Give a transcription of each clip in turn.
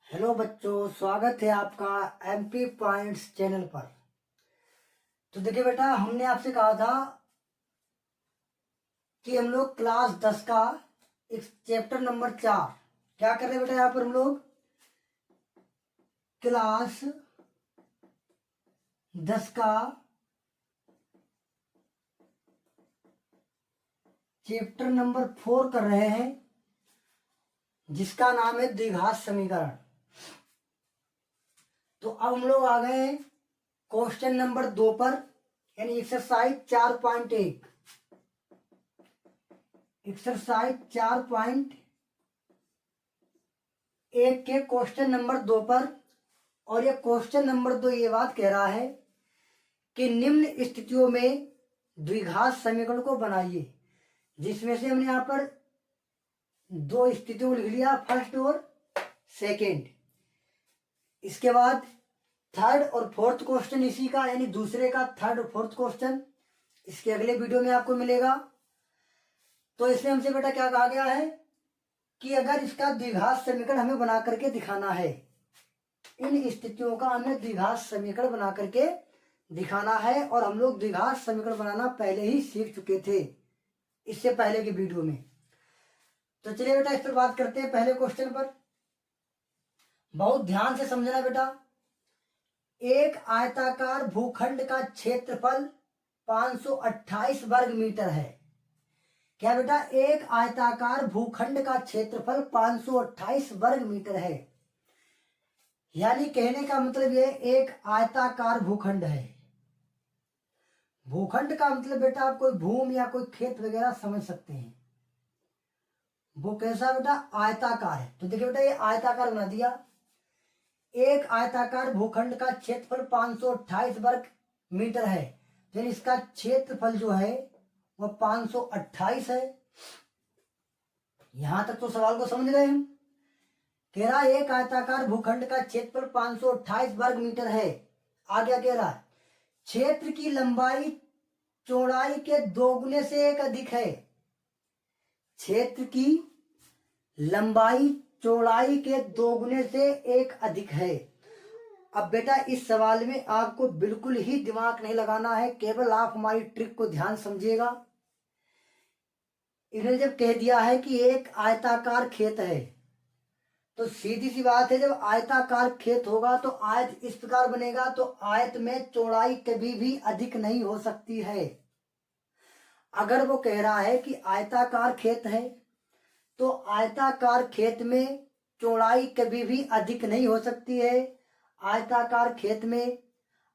Hello बच्चों, स्वागत है आपका एमपी पॉइंट्स चैनल पर। तो देखिए बेटा, हमने आपसे कहा था कि हम लोग क्लास 10 का एक चैप्टर नंबर 4 क्या कर रहे हैं बेटा। यहाँ पर हम लोग क्लास 10 का चैप्टर नंबर 4 कर रहे हैं, जिसका नाम है द्विघात समीकरण। तो अब हम लोग आ गए हैं क्वेश्चन नंबर 2 पर, यानी एक्सरसाइज 4.1। एक्सरसाइज 4.1 के क्वेश्चन नंबर 2 पर। और ये क्वेश्चन नंबर 2 ये बात कह रहा है कि निम्न स्थितियों में द्विघात समीकरण को बनाइए, जिसमें से हमने यहाँ पर दो स्थितियों को लिख लिया, फर्स्ट और सेकेंड। इसके बाद थर्ड और फोर्थ क्वेश्चन इसी का, यानी दूसरे का थर्ड और फोर्थ क्वेश्चन इसके अगले वीडियो में आपको मिलेगा। तो इसमें हमसे बेटा क्या कहा गया है कि अगर इसका द्विघात समीकरण हमें बना करके दिखाना है, इन स्थितियों का हमें द्विघात समीकरण बना करके दिखाना है। और हम लोग द्विघात समीकरण बनाना पहले ही सीख चुके थे इससे पहले के वीडियो में। तो चलिए बेटा, इस पर बात करते हैं। पहले क्वेश्चन पर बहुत ध्यान से समझना बेटा। एक आयताकार भूखंड का क्षेत्रफल 528 वर्ग मीटर है। क्या बेटा? एक आयताकार भूखंड का क्षेत्रफल 528 वर्ग मीटर है। यानी कहने का मतलब ये एक आयताकार भूखंड है। भूखंड का मतलब बेटा आप कोई भूमि या कोई खेत वगैरह समझ सकते हैं। वो कैसा बेटा? आयताकार है। तो देखिए बेटा, ये आयताकार बना दिया। एक आयताकार भूखंड का क्षेत्रफल 528 वर्ग मीटर है, यानी इसका क्षेत्रफल जो है वह 528 है। यहां तक तो सवाल को समझ गए हम। कह रहा है एक आयताकार भूखंड का क्षेत्रफल 528 वर्ग मीटर है। आगे कह रहा है क्षेत्र की लंबाई चौड़ाई के दोगुने से एक अधिक है। क्षेत्र की लंबाई चौड़ाई के दोगुने से एक अधिक है। अब बेटा, इस सवाल में आपको बिल्कुल ही दिमाग नहीं लगाना है, केवल आप हमारी ट्रिक को ध्यान समझिएगा। इन्होंने जब कह दिया है कि एक आयताकार खेत है, तो सीधी सी बात है, जब आयताकार खेत होगा तो आयत इस प्रकार बनेगा, तो आयत में चौड़ाई कभी भी अधिक नहीं हो सकती है। अगर वो कह रहा है कि आयताकार खेत है, तो आयताकार खेत में चौड़ाई कभी भी अधिक नहीं हो सकती है। आयताकार खेत में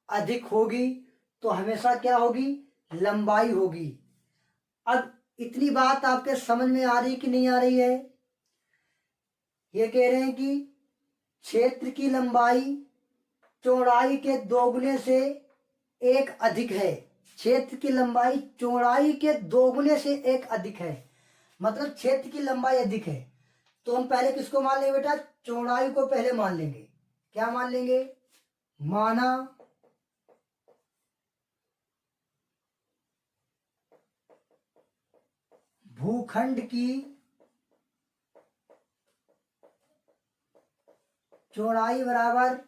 अधिक होगी तो हमेशा क्या होगी? लंबाई होगी। अब इतनी बात आपके समझ में आ रही कि नहीं आ रही है? ये कह रहे हैं कि क्षेत्र की लंबाई चौड़ाई के दोगुने से एक अधिक है। क्षेत्र की लंबाई चौड़ाई के दोगुने से एक अधिक है, मतलब क्षेत्र की लंबाई अधिक है। तो हम पहले किसको मान लेंगे बेटा? चौड़ाई को पहले मान लेंगे। क्या मान लेंगे? माना भूखंड की चौड़ाई बराबर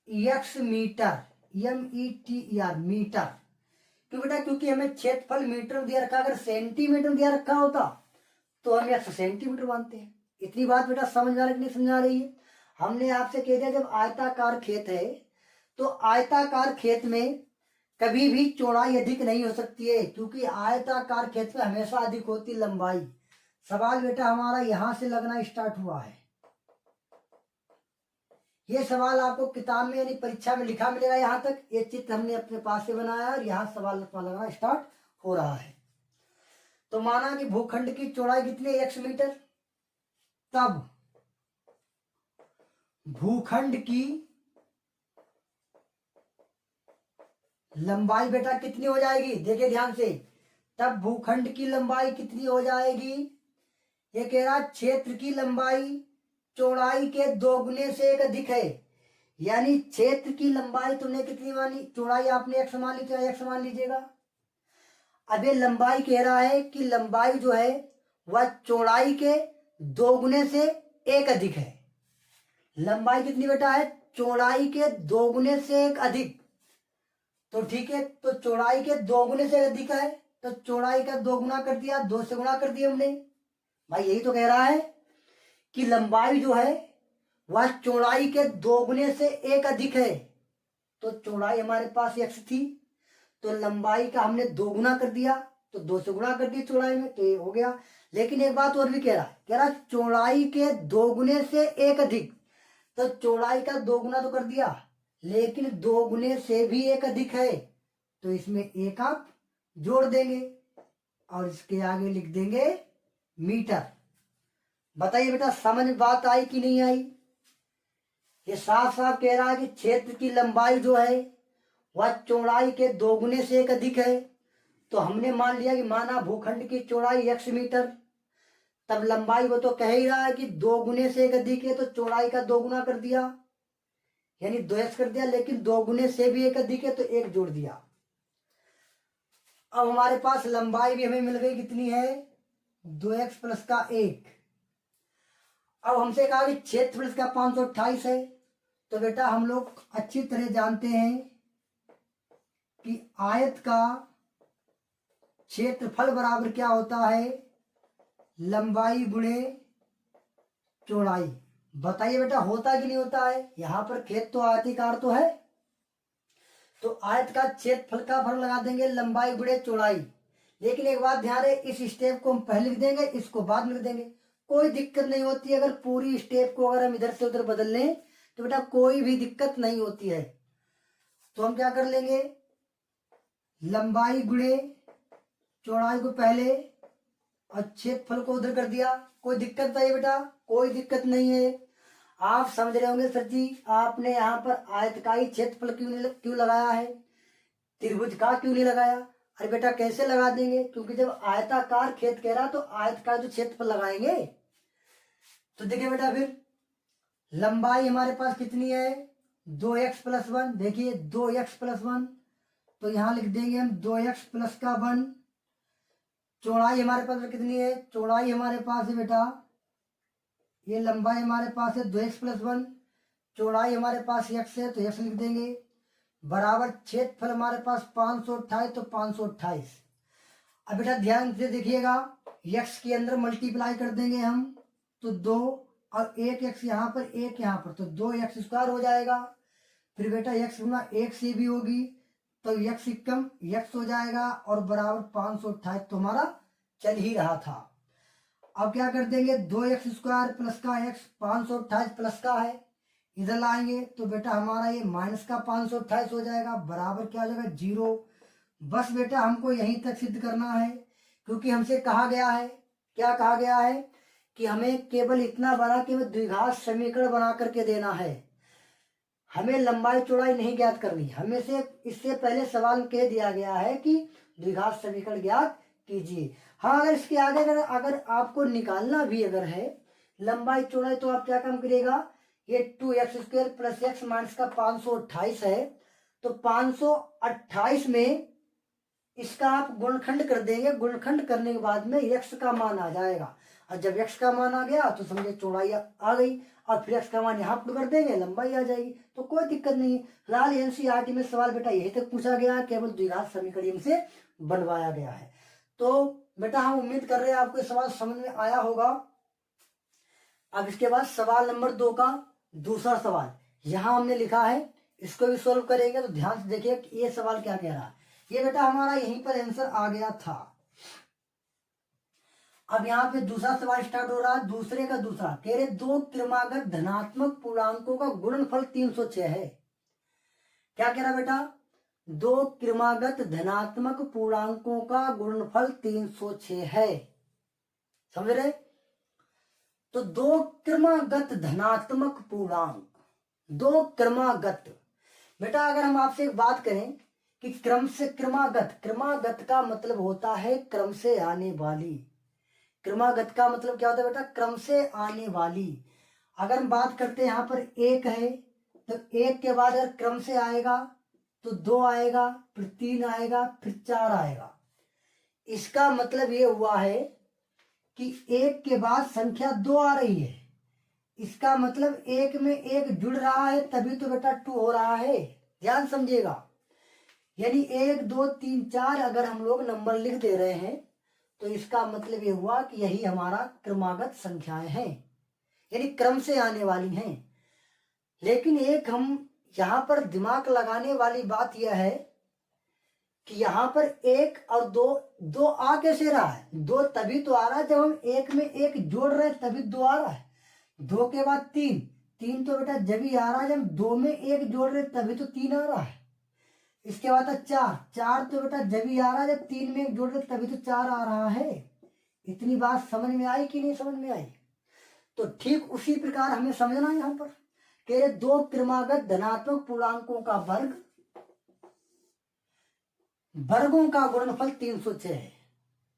x मीटर, METR मीटर। क्यों बेटा? क्योंकि हमें क्षेत्रफल मीटर में दिया रखा, अगर सेंटीमीटर में दिया रखा होता तो हम x सेंटीमीटर मानते हैं। इतनी बात बेटा समझ आ रही नहीं समझ आ रही है? हमने आपसे कह दिया जब आयताकार खेत है, तो आयताकार खेत में कभी भी चौड़ाई अधिक नहीं हो सकती है, क्योंकि आयताकार खेत में हमेशा अधिक होती लंबाई। सवाल बेटा हमारा यहां से लगना स्टार्ट हुआ है। ये सवाल आपको किताब में यानी परीक्षा में लिखा मिलेगा। यहां तक ये चित्र हमने अपने पास से बनाया और यहां सवाल लगना स्टार्ट हो रहा है। तो माना कि भूखंड की चौड़ाई कितनी है? x metre. तब भूखंड की लंबाई बेटा कितनी हो जाएगी? देखिए ध्यान से। तब भूखंड की लंबाई कितनी हो जाएगी? ये कह रहा क्षेत्र की लंबाई चौड़ाई के दोगुने से एक अधिक है। यानी क्षेत्र की लंबाई तुमने कितनी मानी? चौड़ाई आपने x मान ली, तो x मान लीजिएगा। अब ये लंबाई कह रहा है कि लंबाई जो है वह चौड़ाई के दोगुने से एक अधिक है। लंबाई कितनी बेटा है? चौड़ाई के दोगुने से एक अधिक। तो ठीक है, तो चौड़ाई के दोगुने से अधिक है, तो चौड़ाई का दोगुना कर दिया, 2 से गुणा कर दिया हमने। भाई यही तो कह रहा है कि लंबाई जो है वह चौड़ाई के दोगुने से एक अधिक है। तो चौड़ाई हमारे पास x थी, तो लंबाई का हमने दोगुना कर दिया, तो 2 से गुणा कर दिया चौड़ाई में, तो ये हो गया। लेकिन एक बात और भी कह रहा चौड़ाई के दोगुने से एक अधिक। तो चौड़ाई का दोगुना तो कर दिया, लेकिन दोगुने से भी एक अधिक है, तो इसमें एक आप जोड़ देंगे और इसके आगे लिख देंगे मीटर। बताइए बेटा समझ बात आई कि नहीं आई? ये साफ साफ कह रहा है कि क्षेत्र की लंबाई जो है वह चौड़ाई के दोगुने से एक अधिक है। तो हमने मान लिया कि माना भूखंड की चौड़ाई x मीटर, तब लंबाई वो तो कह ही रहा है कि दोगुने से एक अधिक है, तो चौड़ाई का दोगुना कर दिया यानी 2x कर दिया, लेकिन दोगुने से भी एक अधिक है तो 1 जोड़ दिया। अब हमारे पास लंबाई भी हमें मिल गई, कितनी है? 2x प्लस का 1। अब हमसे कहा कि क्षेत्रफल इसका 528 है, तो बेटा हम लोग अच्छी तरह जानते हैं कि आयत का क्षेत्रफल बराबर क्या होता है? लंबाई गुणे चौड़ाई। बताइए बेटा होता कि नहीं होता है? यहां पर खेत तो आयताकार तो है, तो आयत का क्षेत्रफल का फल लगा देंगे लंबाई गुणे चौड़ाई। लेकिन एक बात ध्यान रहे, इस स्टेप को हम पहले लिख देंगे, इसको बाद में लिख देंगे, कोई दिक्कत नहीं होती है। अगर पूरी स्टेप को अगर हम इधर से उधर बदल लें तो बेटा कोई भी दिक्कत नहीं होती है। तो हम क्या कर लेंगे, लंबाई गुणे चौड़ाई को पहले और क्षेत्रफल को उधर कर दिया। कोई दिक्कत नहीं बेटा, कोई दिक्कत नहीं है। आप समझ रहे होंगे सर जी आपने यहाँ पर आयतकारी क्षेत्रफल क्यों लगाया है, त्रिभुज का क्यों नहीं लगाया? अरे बेटा कैसे लगा देंगे, क्योंकि जब आयताकार खेत कह रहा तो आयतकार जो क्षेत्रफल लगाएंगे। तो देखिए बेटा फिर लंबाई हमारे पास कितनी है? 2x plus 1। देखिए 2x प्लस 1, तो यहां लिख देंगे हम 2x प्लस का 1। चौड़ाई हमारे पास कितनी है? चौड़ाई हमारे पास है बेटा, ये लंबाई हमारे पास है 2x प्लस 1, चौड़ाई हमारे पास x है, तो x लिख देंगे, बराबर क्षेत्रफल हमारे पास 528, तो 528। अब बेटा ध्यान से देखिएगा, x के अंदर मल्टीप्लाई कर देंगे हम, तो 2 और 1x यहाँ पर, 1 यहाँ पर, तो 2x स्क्वायर हो जाएगा। फिर बेटा x गुना 1 से भी होगी, तो x कम x हो जाएगा और बराबर 528 तो हमारा चल ही रहा था। अब क्या कर देंगे, 2x स्क्वायर प्लस का x, 528 प्लस का है, इधर लाएंगे तो बेटा हमारा ये माइनस का 528 हो जाएगा, बराबर क्या हो जाएगा 0। बस बेटा हमको यहीं तक सिद्ध करना है, क्योंकि हमसे कहा गया है, क्या कहा गया है कि हमें केवल इतना बना कि द्विघात समीकरण बना करके देना है, हमें लंबाई चौड़ाई नहीं ज्ञात करनी। हमें से इससे पहले सवाल कह दिया गया है कि द्विघात समीकरण ज्ञात कीजिए। हाँ अगर इसके आगे अगर आपको निकालना भी अगर है लंबाई चौड़ाई, तो आप क्या काम करिएगा, ये 2x square plus x minus का 528 है, तो 528 में इसका आप गुणनखंड कर देंगे। गुणनखंड करने के बाद में x का मान आ जाएगा, और जब x का मान आ गया तो समझे चौड़ाई आ गई, और फिर x का मान यहाँ पुट कर देंगे, लंबाई आ जाएगी, तो कोई दिक्कत नहीं है। फिलहाल एनसीईआरटी में सवाल बेटा यही तक पूछा गया है, केवल द्विघात समीकरण से बनवाया गया है। तो बेटा हम उम्मीद कर रहे हैं आपको सवाल समझ में आया होगा। अब इसके बाद सवाल नंबर 2 का दूसरा सवाल यहाँ हमने लिखा है, इसको भी सोल्व करेंगे। तो ध्यान से देखिए कि ये सवाल क्या कह रहा है। ये बेटा हमारा यहीं पर आंसर आ गया था। अब यहाँ पे दूसरा सवाल स्टार्ट हो रहा है, दूसरे का दूसरा कह रहे 2 क्रमागत धनात्मक पूर्णांकों का गुणनफल 306 है। क्या कह रहा बेटा, 2 क्रमागत धनात्मक पूर्णांकों का गुणनफल 306 है, समझ रहे? तो 2 क्रमागत धनात्मक पूर्णांक, 2 क्रमागत। बेटा अगर हम आपसे एक बात करें कि क्रम से क्रमागत, क्रमागत का मतलब होता है क्रम से आने वाली। क्रमागत का मतलब क्या होता है बेटा, क्रम से आने वाली। अगर हम बात करते हैं यहाँ पर 1 है, तो 1 के बाद अगर क्रम से आएगा तो 2 आएगा, फिर 3 आएगा, फिर 4 आएगा। इसका मतलब ये हुआ है कि 1 के बाद संख्या 2 आ रही है, इसका मतलब एक में एक जुड़ रहा है तभी तो बेटा 2 हो रहा है, ध्यान समझिएगा। यानी 1 2 3 4 अगर हम लोग नंबर लिख दे रहे हैं तो इसका मतलब ये हुआ कि यही हमारा क्रमागत संख्याएं हैं, यानी क्रम से आने वाली हैं। लेकिन एक हम यहाँ पर दिमाग लगाने वाली बात यह है कि यहाँ पर 1 और 2, 2 आ कैसे रहा है? 2 तभी तो आ रहा है जब हम एक में एक जोड़ रहे हैं, तभी 2 आ रहा है। 2 के बाद 3, 3 तो बेटा जब ही आ रहा है जब 2 में एक जोड़ रहे तभी तो 3 आ रहा है। इसके बाद 4, 4 तो बेटा जब ही आ रहा है जब 3 में एक जोड़ रहे तभी तो 4 आ रहा है। इतनी बात समझ में आई कि नहीं समझ में आई? तो ठीक उसी प्रकार हमें समझना है यहाँ पर कि 2 क्रमागत धनात्मक पूर्णांकों का वर्गों का गुणनफल 306 है।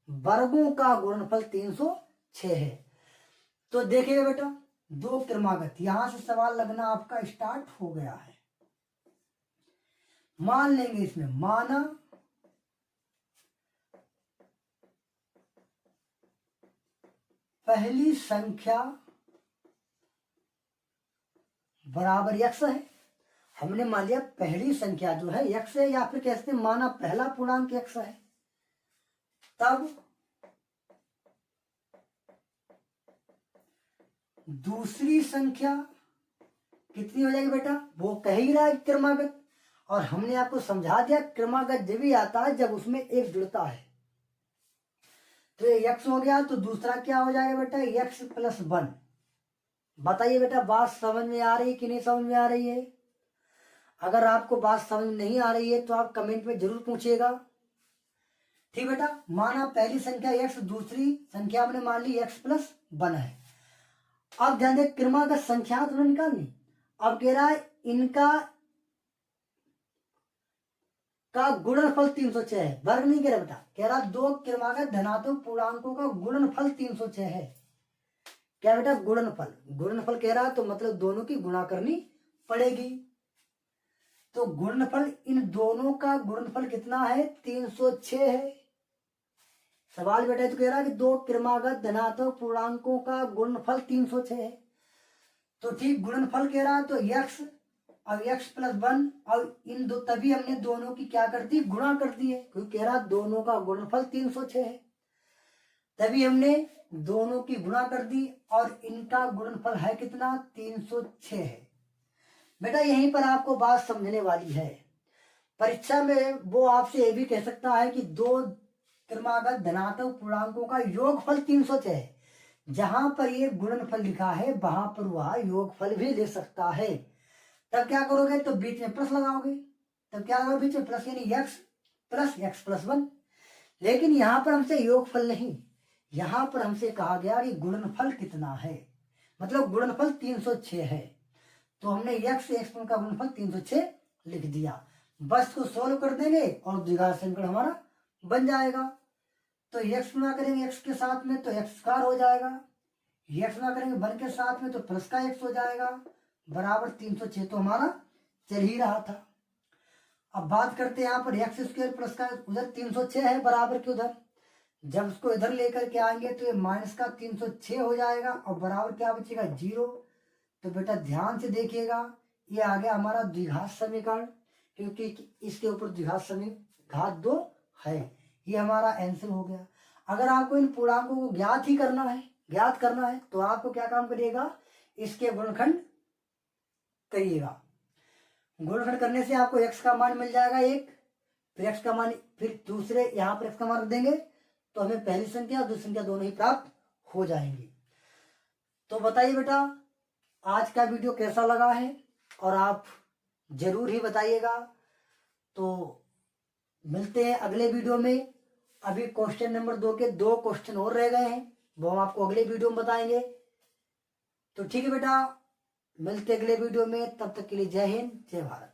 वर्गों का गुणनफल 306 है। तो देखिएगा बेटा 2 क्रमागत, यहां से सवाल लगना आपका स्टार्ट हो गया है। मान लेंगे इसमें, माना पहली संख्या बराबर x है। हमने मान लिया पहली संख्या जो है x है, या फिर कहते हैं माना पहला पूर्णांक x है। तब दूसरी संख्या कितनी हो जाएगी बेटा? वो कह ही रहा है क्रमागत, और हमने आपको समझा दिया क्रमागत जब भी आता है जब उसमें एक जुड़ता है। तो ये x हो गया, तो दूसरा क्या हो जाएगा बेटा? x + 1। बताइए बेटा बात समझ में आ रही है कि नहीं समझ में आ रही है? अगर आपको बात समझ में नहीं आ रही है तो आप कमेंट में जरूर पूछिएगा। ठीक बेटा, माना पहली संख्या x, दूसरी संख्या हमने मान ली x + 1 है। अब ध्यान दें क्रमागत संख्या तो निकालनी। अब कह रहा है इनका का गुणनफल 306 है, वर्ग नहीं कह रहा बेटा, कह रहा 2 क्रमागत धनात्मक पूर्णांकों का गुणनफल 306 है। क्या बेटा? गुणनफल। गुणनफल कह रहा तो मतलब दोनों की गुणा करनी पड़ेगी। तो गुणनफल, इन दोनों का गुणनफल कितना है? 306 है। सवाल बेटा तो कह रहा है कि 2 क्रमागत धनात्मक पूर्णांकों का गुणनफल 306 है। तो ठीक गुणनफल कह रहा तो x और x + 1, और इन दो तभी हमने दोनों की क्या कर दी? गुणा कर दी है, क्योंकि कह रहा दोनों का गुणनफल 306 है। तभी हमने दोनों की गुणा कर दी और इनका गुणनफल है कितना? 306 है। बेटा यहीं पर आपको बात समझने वाली है। परीक्षा में वो आपसे ये भी कह सकता है कि 2 क्रमागत धनात्मक पूर्णांकों का योगफल 306 है। जहां पर ये गुणनफल लिखा है वहां पर वह योगफल भी ले सकता है। तब क्या करोगे? तो बीच में प्लस लगाओगे। तब क्या लगाओगे बीच में? प्लस, यानी x + x + 1। लेकिन यहां पर हमसे योगफल नहीं, यहां पर हमसे कहा गया कि गुणनफल कितना है, मतलब गुणनफल 306 है। तो हमने x का गुणनफल 306 लिख दिया। बस को सोल्व कर देंगे और द्विघात समीकरण हमारा बन जाएगा। तो x गुणा करेंगे x के साथ में तो x² हो जाएगा, x गुणा करेंगे 1 के साथ में तो प्लस का x हो जाएगा, बराबर 306 तो हमारा चल ही रहा था। अब बात करते हैं यहाँ पर x² प्लस का, उधर 306 है बराबर के उधर, जब उसको इधर लेकर के आएंगे तो ये माइनस का 306 हो जाएगा और बराबर क्या बचेगा? 0। तो बेटा ध्यान से देखिएगा, ये आ गया हमारा द्विघात समीकरण, क्योंकि इसके ऊपर घात 2 है। ये हमारा आंसर हो गया। अगर आपको इन पूर्णांकों को ज्ञात करना है तो आपको क्या काम करिएगा? इसके गुणनखंड करिएगा। गुणनखंड करने से आपको x का मान मिल जाएगा 1, फिर x का मान, फिर दूसरे यहाँ पर x का मान रख देंगे तो हमें पहली संख्या और दूसरी संख्या दोनों ही प्राप्त हो जाएंगी। तो बताइए बेटा आज का वीडियो कैसा लगा है, और आप जरूर ही बताइएगा। तो मिलते हैं अगले वीडियो में। अभी क्वेश्चन नंबर 2 के 2 क्वेश्चन और रह गए हैं, वो हम आपको अगले वीडियो में बताएंगे। तो ठीक है बेटा, मिलते अगले वीडियो में, तब तक के लिए जय हिंद जय भारत।